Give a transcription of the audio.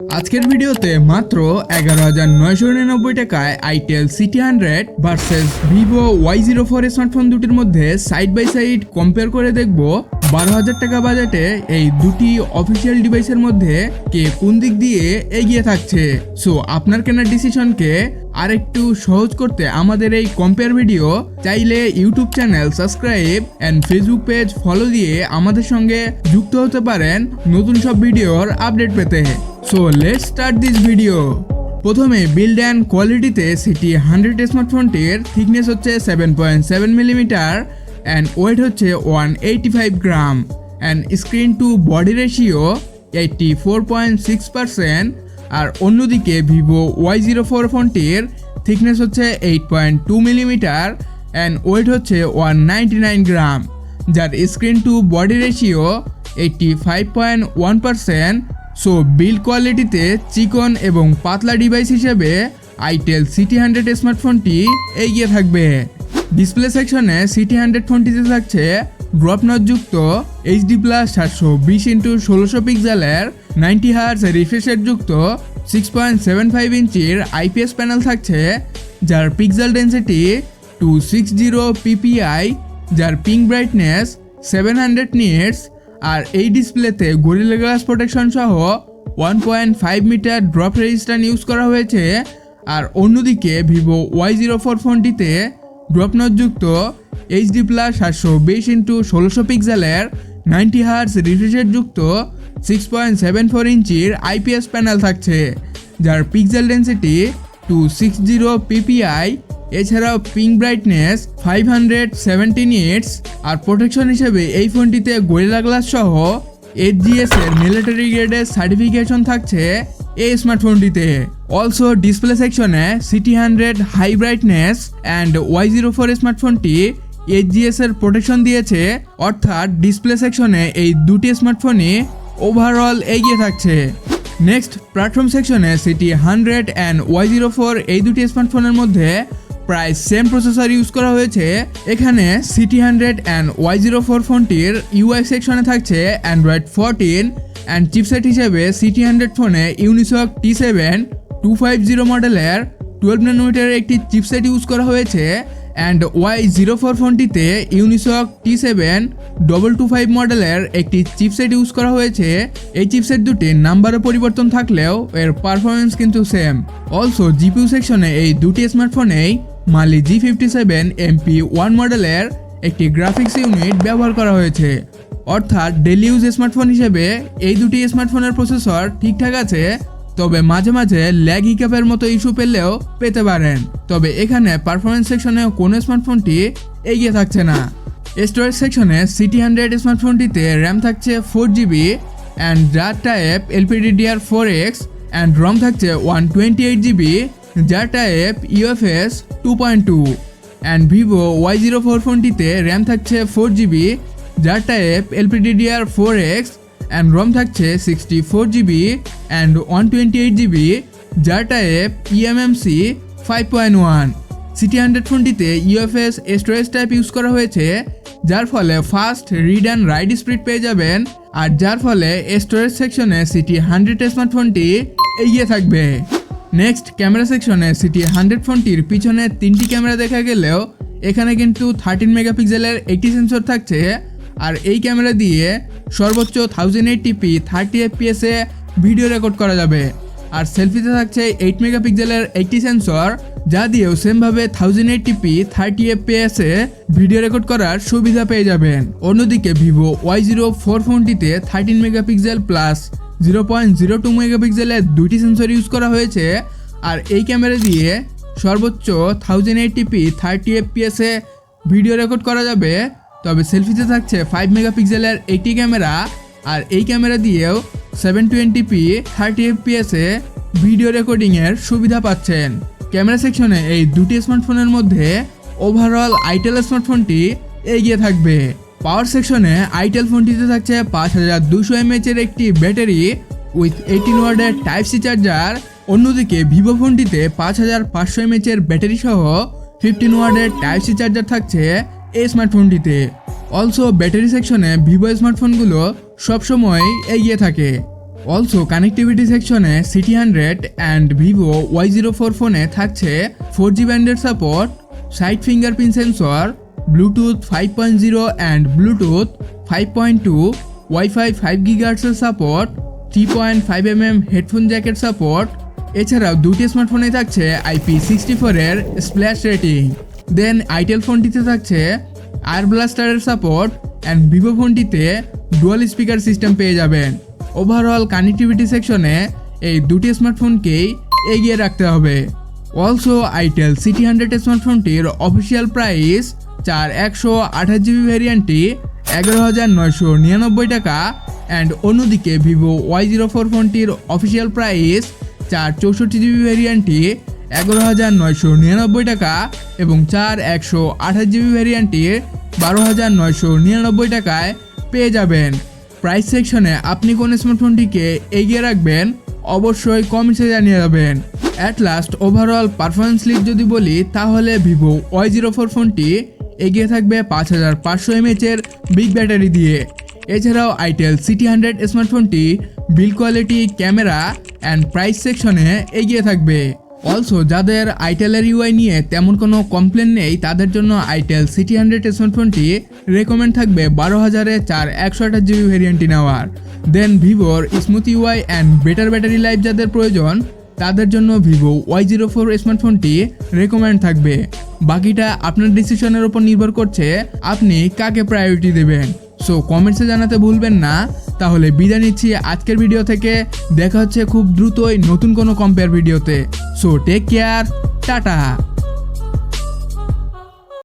আজকের ভিডিওতে মাত্র 11,999 টাকায় itel CT100 versus Vivo Y04 smartphone দুটির মধ্যে সাইড বাই সাইড কম্পেয়ার করে দেখব 12,000 টাকা বাজেটে এই দুটি অফিসিয়াল ডিভাইসের মধ্যে কে কোন দিক দিয়ে এগিয়ে থাকছে। সো আপনার কেনার ডিসিশনকে আরেকটু সহজ করতে আমাদের এই কম্পেয়ার ভিডিও চাইলে YouTube channel subscribe and Facebook page follow দিয়ে আমাদের সঙ্গে যুক্ত হতে পারেন নতুন সব ভিডিওর আপডেট পেতে। So let's start this video. প্রথমে বিল্ড অ্যান্ড কোয়ালিটিতে CT100 স্মার্টফোনটির থিকনেস হচ্ছে 7.7 মিলিমিটার অ্যান্ড ওয়েট হচ্ছে 185 gram and screen to body ratio 84.6%। আর অন্যদিকে Vivo Y04 ফোনটির থিকনেস হচ্ছে 8.2 মিলিমিটার অ্যান্ড ওয়েট হচ্ছে 199 গ্রাম, যার screen to body ratio 85.1%। So build কোয়ালিটিতে চিকন এবং পাতলা ডিভাইস হিসেবে itel CT100 স্মার্টফোনটি এগিয়ে থাকবে। ডিসপ্লে সেকশনে CT100 ফোনটিতে থাকছে ড্রপ নটযুক্ত HD+ 720x1600 পিক্সেলের 90Hz রিফ্রেশ রেট যুক্ত 6.75 ইঞ্চির IPS প্যানেল থাকছে, যার পিক্সেল ডেন্সিটি 260 ppi, যার পিং ব্রাইটনেস 700 নিটস। আর এই ডিসপ্লেতে গরিলা গ্লাস প্রোটেকশন সহ 1.5 মিটার ড্রপ রেজিস্ট্যান্স ইউজ করা হয়েছে। আর অন্যদিকে Vivo Y04 ফোনটিতে ড্রপ নটযুক্ত HD+ 720x1600 পিক্সেলের 90Hz রিফ্রেশ রেট যুক্ত 6.74 ইঞ্চির IPS প্যানেল থাকছে, যার পিক্সেল ডেন্সিটি 260 ppi, এছাড়াও পিং ব্রাইটনেস 570 নিটস। আর প্রোটেকশন হিসেবে এই ফোনটিতে গরিলা গ্লাস সহ HGS এর মিলিটারি গ্রেডের সার্টিফিকেশন থাকছে এই স্মার্টফোনটিতে। অলসো ডিসপ্লে সেকশনে CT100 high brightness and Y04 স্মার্টফোনটি HGS এর প্রোটেকশন দিয়েছে, অর্থাৎ ডিসপ্লে সেকশনে এই দুটি স্মার্টফোনই ওভারঅল এগিয়ে থাকছে। নেক্সট প্ল্যাটফর্ম সেকশনে CT100 অ্যান্ড Y04 এই দুটি স্মার্টফোনের মধ্যে প্রায় সেম প্রসেসর ইউজ করা হয়েছে। এখানে CT100 অ্যান্ড Y04 ফোনটির UI সেকশনে থাকছে Android 14 অ্যান্ড চিপসেট হিসেবে CT100 ফোনে ইউনিসক T7250 মডেলের 12 ন্যানোমিটারের একটি চিপসেট ইউজ করা হয়েছে অ্যান্ড Y04 ফোনটিতে ইউনিসক T7225 মডেলের একটি চিপসেট ইউজ করা হয়েছে। এই চিপসেট দুটির নাম্বারও পরিবর্তন থাকলেও এর পারফরমেন্স কিন্তু সেম। অলসো জিপিইউ সেকশনে এই দুটি স্মার্টফোনেই মালি G57 MP1 মডেলের একটি গ্রাফিক্স ইউনিট ব্যবহার করা হয়েছে, অর্থাৎ ডেলি ইউজ স্মার্টফোন হিসেবে এই দুটি স্মার্টফোনের প্রসেসর ঠিকঠাক আছে, তবে মাঝে মাঝে ল্যাগ হিকাপের মতো ইস্যু পেলেও পেতে পারেন। তবে এখানে পারফরমেন্স সেকশনে কোনো স্মার্টফোনটি এগিয়ে থাকছে না। স্টোরেজ সেকশনে CT100 স্মার্টফোনটিতে র্যাম থাকছে 4GB অ্যান্ড যার টাইপ LPDDR4X অ্যান্ড রম থাকছে 128GB, যার type UFS 2.2 and Vivo Y04 ফোনটিতে র্যাম থাকছে 4GB, যার টাইপ LPDDR4X অ্যান্ড রম থাকছে 64GB অ্যান্ড 128GB, যার টাইপ eMMC 5.1। CT100 ফোনটিতে UFS স্টোরেজ টাইপ ইউজ করা হয়েছে, যার ফলে fast read and right speed পেয়ে যাবেন, আর যার ফলে স্টোরেজ সেকশনে CT100 স্মার্টফোনটি এগিয়ে থাকবে। নেক্সট ক্যামেরা সেকশনে CT100 ফোনটির পিছনে 3টি ক্যামেরা দেখা গেলেও এখানে কিন্তু 13 মেগাপিক্সেলের একটি সেন্সর থাকছে, আর এই ক্যামেরা দিয়ে সর্বোচ্চ 1080p 30 fps এ ভিডিও রেকর্ড করা যাবে। আর সেলফিতে থাকছে 8 মেগাপিক্সেলের একটি সেন্সর, যা দিয়েও সেমভাবে 1080p 30 fps এ ভিডিও রেকর্ড করার সুবিধা পেয়ে যাবেন। অন্যদিকে Vivo Y04 ফোনটিতে 13 মেগাপিক্সেল প্লাস 0.02 মেগাপিক্সেলের দুইটি সেন্সর ইউজ করা হয়েছে, আর এই ক্যামেরা দিয়ে সর্বোচ্চ 1080p 30 fps এ ভিডিও রেকর্ড করা যাবে। তবে সেলফিতে থাকছে 5 মেগাপিক্সেলের একটি ক্যামেরা, আর এই ক্যামেরা দিয়েও 720p 30 fps এ ভিডিও রেকর্ডিংয়ের সুবিধা পাচ্ছেন। ক্যামেরা সেকশনে এই দুটি স্মার্টফোনের মধ্যে ওভারঅল itel স্মার্টফোনটি এগিয়ে থাকবে। পাওয়ার সেকশনে itel ফোনটিতে থাকছে 5200 mAh এর একটি ব্যাটারি উইথ 18 ওয়াটের টাইপ সি চার্জার। অন্যদিকে Vivo ফোনটিতে 5500 mAh এর ব্যাটারি সহ 15 ওয়াটের টাইপ সি চার্জার থাকছে এই স্মার্টফোনটিতে। অলসো ব্যাটারি সেকশনে Vivo স্মার্টফোনগুলো সবসময় এগিয়ে থাকে। অলসো কানেক্টিভিটি সেকশনে সিটি100 অ্যান্ড ভিভো Y04 ফোনে থাকছে 4G ব্যান্ডের support, side fingerprint sensor, Bluetooth 5.0 and Bluetooth 5.2, WiFi 5 GHz support, 3.5mm headphone জ্যাকের সাপোর্ট। এছাড়াও দুটি স্মার্টফোনে থাকছে IP64 এর স্প্ল্যাশ রেটিং। দেন আইটেল ফোনটিতে থাকছে আয়ার ব্লাস্টারের সাপোর্ট অ্যান্ড ভিভো ফোনটিতে ডুয়াল স্পিকার সিস্টেম পেয়ে যাবেন। ওভারঅল কানেক্টিভিটি সেকশনে এই দুটি স্মার্টফোনকেই এগিয়ে রাখতে হবে। অলসো আইটেল সিটি100 স্মার্টফোনটির অফিসিয়াল প্রাইস 128GB ভ্যারিয়েন্টটি 11,999 টাকা অ্যান্ড অন্যদিকে ভিভো Y04 ফোনটির অফিসিয়াল প্রাইস 64GB ভ্যারিয়েন্টটি 11,999 টাকা এবং 128GB ভ্যারিয়েন্টটি 12,999 টাকায় পেয়ে যাবেন। প্রাইস সেকশনে আপনি কোন স্মার্টফোনটিকে এগিয়ে রাখবেন অবশ্যই কমেন্টসে জানিয়ে যাবেন। At last overall performance list যদি বলি তাহলে ভিভো Y04 ফোনটি এগিয়ে থাকবে 5500 mAh এর বিগ ব্যাটারি দিয়ে। এছাড়াও আইটেল সিটি100 স্মার্টফোনটি build quality, camera and price সেকশনে এগিয়ে থাকবে। অলসো যাদের আইটেলের ইউআই নিয়ে তেমন কোনো কমপ্লেন নেই তাদের জন্য আইটেল সিটি100 স্মার্টফোনটি রেকমেন্ড থাকবে 12,000-এ 128GB ভ্যারিয়েন্টটি নেওয়ার। দেন ভিভোর smooth UI and better battery life যাদের প্রয়োজন তাদের জন্য ভিভো Y04 স্মার্টফোনটি রেকমেন্ড থাকবে। বাকিটা আপনার ডিসিশনের উপর নির্ভর করছে আপনি কাকে প্রায়োরিটি দেবেন। সো কমেন্টসে জানাতে ভুলবেন না। তাহলে বিদায় নিচ্ছি আজকের ভিডিও থেকে। দেখা হচ্ছে খুব দ্রুতই নতুন কোনো কম্পেয়ার ভিডিওতে। So take care, tata.